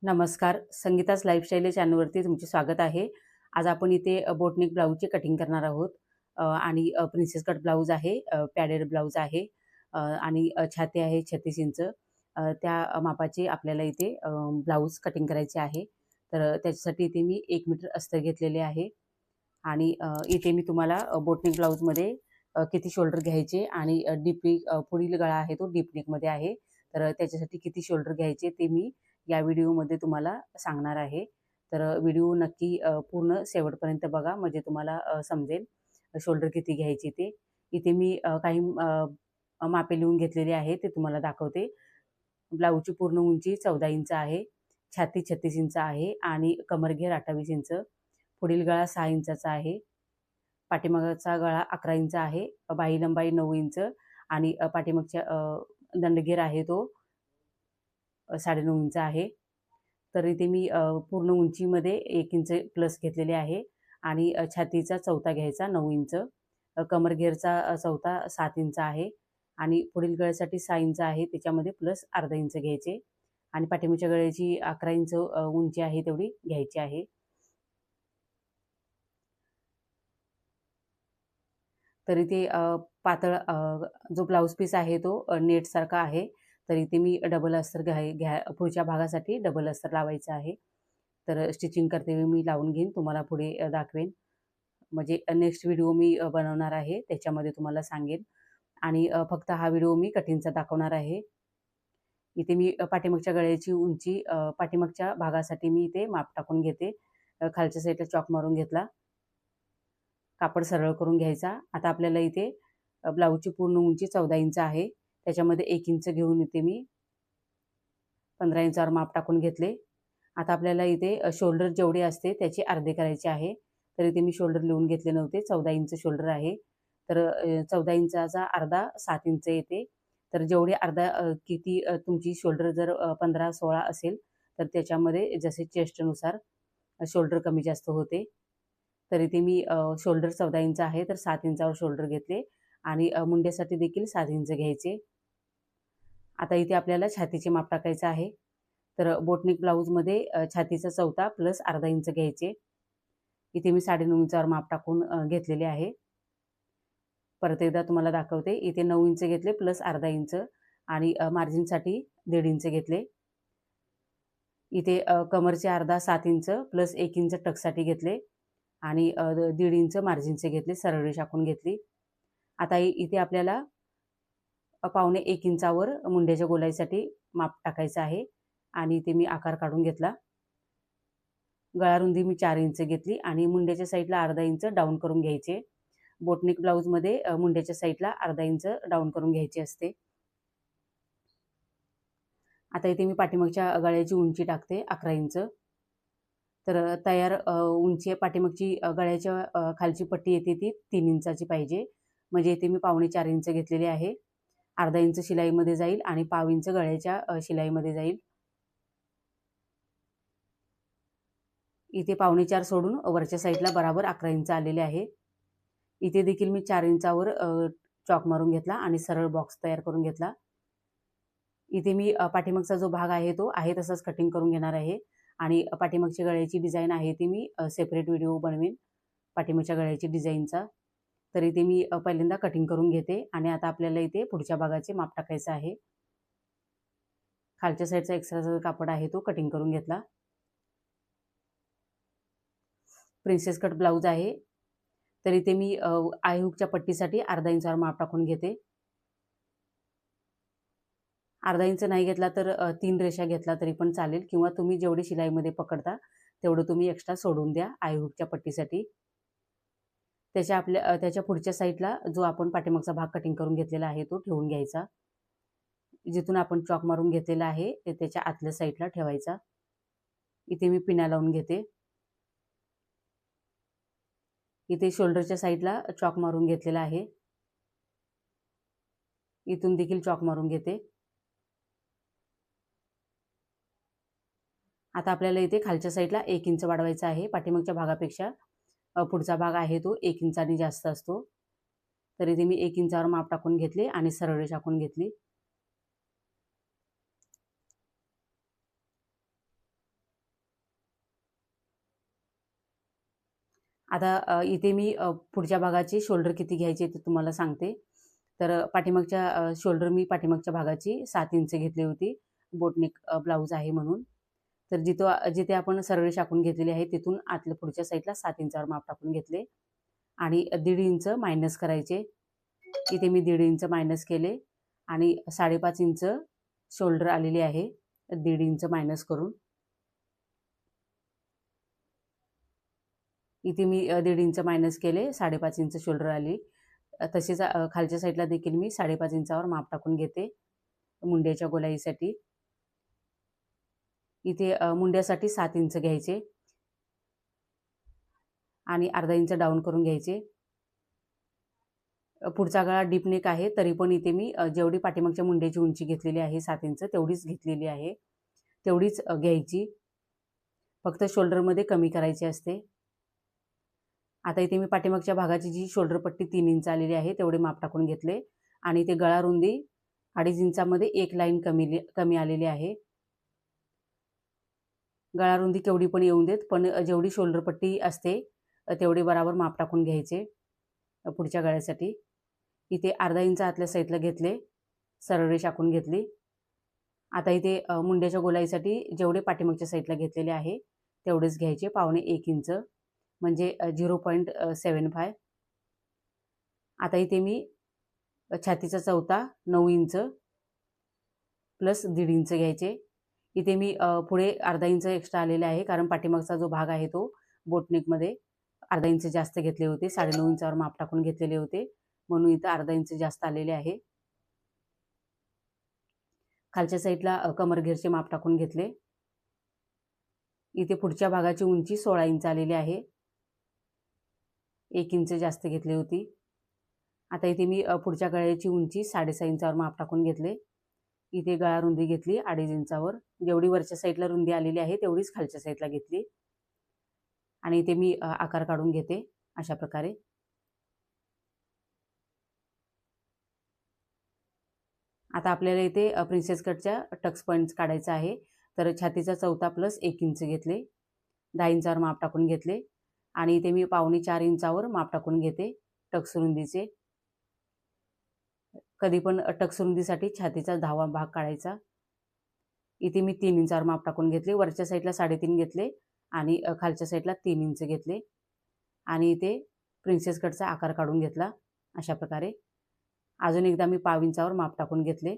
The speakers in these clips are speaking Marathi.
नमस्कार, संगीताच लाईफस्टाईल या चॅनलवरती तुमचे स्वागत आहे. आज आपण इथे बोटनेक ब्लाऊजची कटिंग करणार आहोत आणि प्रिन्सेस कट ब्लाऊज आहे, पॅडेड ब्लाऊज आहे आणि छाती आहे 36 इंच. त्या मापाचे आपल्याला इथे ब्लाऊज कटिंग करायचे आहे. तर त्याच्यासाठी इथे मी 1 मीटर अस्तर घेतलेले आहे आणि इथे मी तुम्हाला बोटनेक ब्लाऊजमध्ये किती शोल्डर घ्यायचे आणि डीप पुढील गळा आहे तो डीप नेकमध्ये आहे. तर त्याच्यासाठी किती शोल्डर घ्यायचे ते मी या व्हिडिओमध्ये तुम्हाला सांगणार आहे. तर व्हिडिओ नक्की पूर्ण शेवटपर्यंत बघा म्हणजे तुम्हाला समजेल शोल्डर किती घ्यायचे ते. इथे मी काही मापे लिहून घेतलेली आहे ते तुम्हाला दाखवते. ब्लाऊजची पूर्ण उंची 14 इंच आहे, छाती 36 इंच आहे आणि कमरघेर 28 इंच, पुढील गळा 6 इंचाचा आहे, पाठीमागचा गळा 11 इंच आहे, बाही लंबाई 9 इंच आणि पाठीमागच्या दंडघेर आहे तो 9.5 इंच आहे. तर इथे मी पूर्ण उंचीमध्ये 1 इंच प्लस घेतलेले आहे आणि छातीचा चौथा घ्यायचा 9 इंच, कमरघेरचा चौथा 7 इंच आहे आणि पुढील गळ्यासाठी 6 इंच आहे, त्याच्यामध्ये प्लस अर्धा इंच घ्यायचे आणि पाठीमागच्या गळ्याची 11 इंच उंची आहे तेवढी घ्यायची आहे. तर इथे पातळ जो ब्लाऊज पीस आहे तो नेटसारखा आहे. तर इथे मी डबल अस्तर पुढच्या भागासाठी डबल अस्तर लावायचं आहे. तर स्टिचिंग करते वेळी मी लावून घेईन, तुम्हाला पुढे दाखवेन. म्हणजे नेक्स्ट व्हिडिओ मी बनवणार आहे, त्याच्यामध्ये तुम्हाला सांगेन आणि फक्त हा व्हिडिओ मी कटिंगचा दाखवणार आहे. इथे मी पाठीमागच्या गळ्याची उंची पाठीमागच्या भागासाठी मी इथे माप टाकून घेते. खालच्या साईडला चॉक मारून घेतला. कापड सरळ करून घ्यायचा. आता आपल्याला इथे ब्लाऊजची पूर्ण उंची 14 इंच आहे. त्याच्यामध्ये 1 इंच घेऊन इथे मी 15 इंचावर माप टाकून घेतले. आता आपल्याला इथे शोल्डर जेवढे असते त्याचे अर्धे करायचे आहे. तर इथे मी शोल्डर लिहून घेतले नव्हते. 14 इंच शोल्डर आहे. तर 14 इंचाचा अर्धा 7 इंच येते. तर जेवढे अर्धा किती तुमची शोल्डर जर 15-16 असेल तर त्याच्यामध्ये जसे चेस्टनुसार शोल्डर कमी जास्त होते. तर इथे मी शोल्डर 14 इंच आहे तर 7 इंचावर शोल्डर घेतले आणि मुंड्यासाठी देखील 7 इंच घ्यायचे. आता इथे आपल्याला छातीचे माप टाकायचं आहे. तर बोटनेक ब्लाऊजमध्ये छातीचा चौथा प्लस अर्धा इंच घ्यायचे. इथे मी 9.5 इंचावर माप टाकून घेतलेले आहे. परत एकदा तुम्हाला दाखवते. इथे 9 इंच घेतले प्लस अर्धा इंच आणि मार्जिनसाठी 1.5 इंच घेतले. इथे कमरचे अर्धा 7 इंच प्लस 1 इंच टक्ससाठी घेतले आणि 1.5 इंच मार्जिनचे घेतले, सरळ रेष आखून घेतली. आता इथे आपल्याला पावणे 1 इंचावर मुंड्याच्या गोलाईसाठी माप टाकायचं आहे आणि इथे मी आकार काढून घेतला. गळा रुंदी मी 4 इंच घेतली आणि मुंड्याच्या साईडला अर्धा इंच डाऊन करून घ्यायचे. बोटनेक ब्लाऊजमध्ये मुंड्याच्या साईडला अर्धा इंच डाऊन करून घ्यायची असते. आता इथे मी पाठीमागच्या गळ्याची उंची टाकते 11 इंच. तर तयार उंची पाठीमागची गळ्याच्या खालची पट्टी येते ती 3 इंचाची पाहिजे. म्हणजे इथे मी पावणे 4 इंच घेतलेले आहे. अर्धा इंच शिलाईमध्ये जाईल आणि पाव इंच गळ्याच्या शिलाईमध्ये जाईल. इथे पावणे 4 सोडून वरच्या साईडला बराबर 11 इंच आलेले आहे. इथे देखील मी 4 इंचावर चॉक मारून घेतला आणि सरळ बॉक्स तयार करून घेतला. इथे मी पाठीमागचा जो भाग आहे तो आहे तसाच कटिंग करून घेणार आहे आणि पाठीमागची गळ्याची डिझाईन आहे ती मी सेपरेट व्हिडिओ बनवेन पाठीमागच्या गळ्याची डिझाईनचा. तर इथे मी पहिल्यांदा कटिंग करून घेते आणि आता आपल्याला इथे पुढच्या भागाचे माप टाकायचं आहे. खालच्या साईडचा एक्स्ट्राचा कापड आहे तो कटिंग करून घेतला. प्रिन्सेस कट ब्लाऊज आहे. तर इथे मी आय हुकच्या पट्टीसाठी अर्धा इंचावर माप टाकून घेते. अर्धा इंच नाही घेतला तर 3 रेषा घेतला तरी पण चालेल किंवा तुम्ही जेवढी शिलाईमध्ये पकडता तेवढं तुम्ही एक्स्ट्रा सोडून द्या आय हुकच्या पट्टीसाठी. त्याच्या पुढच्या साईडला जो आपण पाठीमागचा भाग कटिंग करून घेतलेला आहे तो ठेवून घ्यायचा. जिथून आपण चॉक मारून घेतलेला आहे ते त्याच्या आतल्या साईडला ठेवायचा. इथे मी पिना लावून घेते. इथे शोल्डरच्या साईडला चॉक मारून घेतलेला आहे. इथून देखील चॉक मारून घेते. आता आपल्याला इथे खालच्या साईडला 1 इंच वाढवायचा आहे. पाठीमागच्या भागापेक्षा पुढचा भाग आहे तो 1 इंचाने जास्त असतो. तर इथे मी 1 इंचावर माप टाकून घेतले आणि सरळ रेष आखून घेतली. आता इथे मी पुढच्या भागाची शोल्डर किती घ्यायचे ते तुम्हाला सांगते. तर पाठीमागच्या शोल्डर मी पाठीमागच्या भागाची 7 इंच घेतली होती, बोटनेक ब्लाऊज आहे म्हणून. तर जिथे आपण सरळ रेष आखून घेतलेली आहे तिथून आतल्या पुढच्या साईडला 7 इंचावर माप टाकून घेतले आणि 1.5 इंच मायनस करायचे. इथे मी 1.5 इंच मायनस केले आणि 5.5 इंच शोल्डर आलेली आहे 1.5 इंच मायनस करून. इथे मी 1.5 इंच मायनस केले, 5.5 इंच शोल्डर आली. तसेच खालच्या साईडला देखील मी 5.5 इंचावर माप टाकून घेते मुंड्याच्या गोलाईसाठी. इथे मुंड्यासाठी 7 इंच घ्यायचे आणि अर्धा इंच डाऊन करून घ्यायचे. पुढचा गळा डीप नेक आहे, तरी पण इथे मी जेवढी पाठीमागच्या मुंड्याची उंची घेतलेली आहे 7 इंच तेवढीच घेतलेली आहे, तेवढीच घ्यायची. फक्त शोल्डरमध्ये कमी करायची असते. आता इथे मी पाठीमागच्या भागाची जी शोल्डर पट्टी 3 इंच आलेली आहे तेवढे माप टाकून घेतले आणि ते गळा रुंदी 2.5 इंचामध्ये एक लाईन कमी आलेली आहे. गळा रुंदी केवढी पण येऊन देत, पण जेवढी शोल्डर पट्टी असते तेवढे बराबर माप टाकून घ्यायचे पुढच्या गळ्यासाठी. इथे अर्धा इंच आतल्या साईडला घेतले, सरळ रेष आखून घेतली. आता इथे मुंड्याच्या गोलाईसाठी जेवढे पाठीमागच्या साईडला घेतलेले आहे तेवढेच घ्यायचे, 1.25 इंच म्हणजे 0.75. आता इथे मी छातीचा चौथा 9 इंच प्लस 1.5 इंच घ्यायचे. इथे मी पुढे अर्धा इंच एक्स्ट्रा आलेले आहे, कारण पाठीमागचा जो भाग आहे तो बोटनेकमध्ये अर्धा इंच जास्त घेतले होते, 9.5 इंचावर माप टाकून घेतलेले होते, म्हणून इथं अर्धा इंच जास्त आलेले आहे. खालच्या साईडला कमरघेरचे माप टाकून घेतले. इथे पुढच्या भागाची उंची 16 इंच आलेली आहे, 1 इंच जास्त घेतली होती. आता इथे मी पुढच्या गळ्याची उंची 6.5 इंचावर माप टाकून घेतले. इथे गळा रुंदी घेतली 2.5 इंचावर, जेवढी वरच्या साईडला रुंदी आलेली आहे तेवढीच खालच्या साईडला घेतली आणि इथे मी आकार काढून घेते अशा प्रकारे. आता आपल्याला इथे प्रिन्सेस कटच्या टक्स पॉईंट्स काढायचा आहे. तर छातीचा चौथा प्लस 1 इंच घेतले, 10 इंचावर माप टाकून घेतले आणि इथे मी 4.25 इंचावर माप टाकून घेते टक्स रुंदीचे. कधी पण टक्स रुंदीसाठी छातीचा 10वा भाग काढायचा. इथे मी 3 इंचावर माप टाकून घेतले, वरच्या साईडला 3.5 घेतले आणि खालच्या साईडला 3 इंच घेतले आणि इथे प्रिन्सेस कटचा आकार काढून घेतला अशा प्रकारे. अजून एकदा मी 1/2 इंचावर माप टाकून घेतले.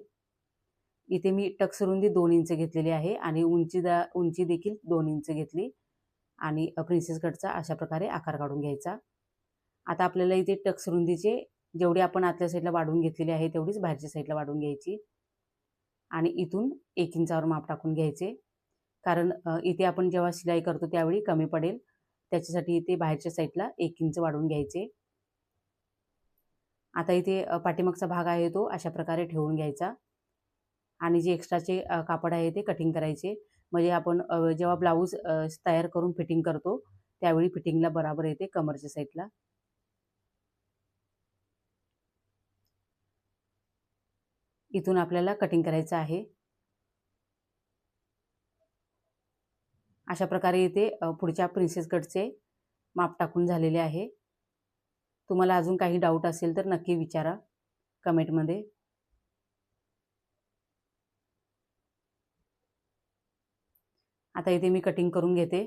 इथे मी टक्स रुंदी 2 इंच घेतलेली आहे आणि उंची देखील 2 इंच घेतली आणि प्रिन्सेस कटचा अशा प्रकारे आकार काढून घ्यायचा. आता आपल्याला इथे टक्स रुंदीचे जेवढी आपण आतल्या साईडला वाढवून घेतलेली आहे तेवढीच बाहेरच्या साईडला वाढवून घ्यायची आणि इथून 1 इंचावर माप टाकून घ्यायचे, कारण इथे आपण जेव्हा शिलाई करतो त्यावेळी कमी पडेल, त्याच्यासाठी इथे बाहेरच्या साईडला 1 इंच वाढवून घ्यायचे. आता इथे पाठीमागचा भाग आहे तो अशा प्रकारे ठेवून घ्यायचा आणि जे एक्स्ट्राचे कापड आहे ते कटिंग करायचे, म्हणजे आपण जेव्हा ब्लाऊज तयार करून फिटिंग करतो त्यावेळी फिटिंगला बराबर येते कमरच्या साईडला. इथून आपल्याला कटिंग करायचं आहे. अशा प्रकारे इथे पुढच्या प्रिन्सेस कटचे माप टाकून झालेले आहे. तुम्हाला अजून काही डाऊट असेल तर नक्की विचारा कमेंटमध्ये. आता इथे मी कटिंग करून घेते.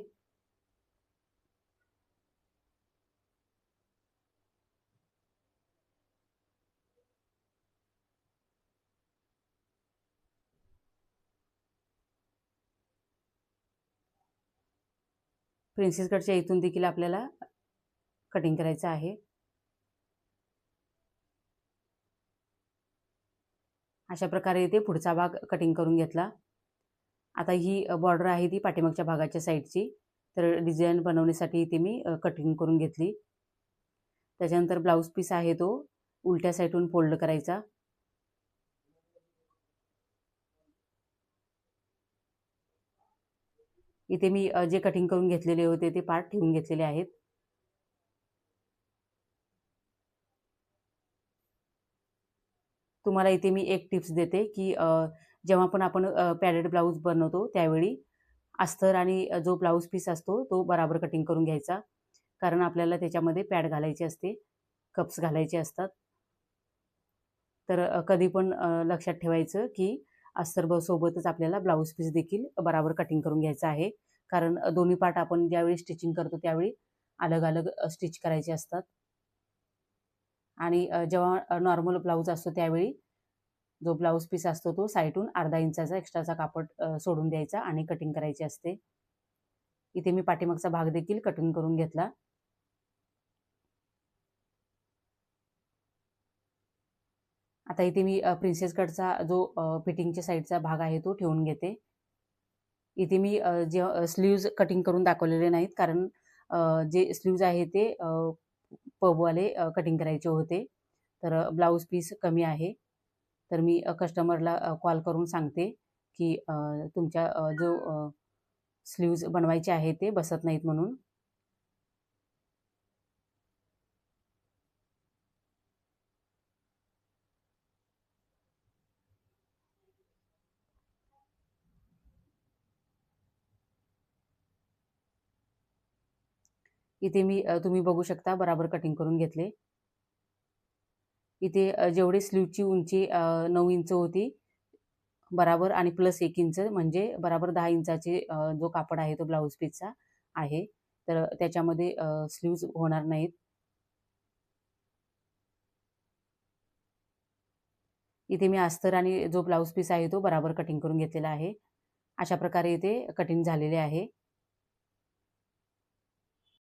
प्रिन्सेस कटच्या इथून देखील आपल्याला कटिंग करायचं आहे. अशा प्रकारे इथे पुढचा भाग कटिंग करून घेतला. आता ही बॉर्डर आहे ती पाठीमागच्या भागाच्या साईडची, तर डिझाईन बनवण्यासाठी इथे मी कटिंग करून घेतली. त्याच्यानंतर ब्लाऊज पीस आहे तो उलट्या साईडून फोल्ड करायचा. इथे मी जे कटिंग करून घेतलेले होते ते पार्ट ठेवून घेतलेले आहेत. तुम्हाला इथे मी एक टिप्स देते की जेव्हा पण आपण पॅडेड ब्लाऊज बनवतो त्यावेळी अस्तर आणि जो ब्लाऊज पीस असतो तो बराबर कटिंग करून घ्यायचा. कारण आपल्याला त्याच्यामध्ये पॅड घालायची असते, कप्स घालायचे असतात. तर कधी पण लक्षात ठेवायचं की अस्तर सोबतच आपल्याला ब्लाऊज पीस देखील बराबर कटिंग करून घ्यायचं आहे. कारण दोन्ही पार्ट आपण ज्यावेळी स्टिचिंग करतो त्यावेळी अलग अलग स्टिच करायचे असतात. आणि जेव्हा नॉर्मल ब्लाऊज असतो त्यावेळी जो ब्लाऊज पीस असतो तो साईडून अर्धा इंचाचा एक्स्ट्राचा कापड सोडून द्यायचा आणि कटिंग करायची असते. इथे मी पाठीमागचा भाग देखील कटिंग करून घेतला. आता इथे मी प्रिन्सेस कटचा जो फिटिंगच्या साईडचा भाग आहे तो ठेवून घेते. इथे मी जे स्लीव्ज कटिंग करून दाखवलेले नाहीत, कारण जे स्लीव्ज आहे ते पबवाले कटिंग करायचे होते. तर ब्लाऊज पीस कमी आहे. तर मी कस्टमरला कॉल करून सांगते की तुमच्या जो स्लीव्ज बनवायचे आहे ते बसत नाहीत म्हणून. इथे मी तुम्ही बघू शकता बराबर कटिंग करून घेतले. इथे जेवढी स्लीवची उंची 9 इंच होती बराबर आणि प्लस 1 इंच म्हणजे बराबर 10 इंचाचे जो कापड आहे तो ब्लाऊज पीसचा आहे. तर त्याच्यामध्ये स्लीव्ज होणार नाहीत. इथे मी अस्तर आणि जो ब्लाऊज पीस आहे तो बराबर कटिंग करून घेतलेला आहे. अशा प्रकारे इथे कटिंग झालेले आहे.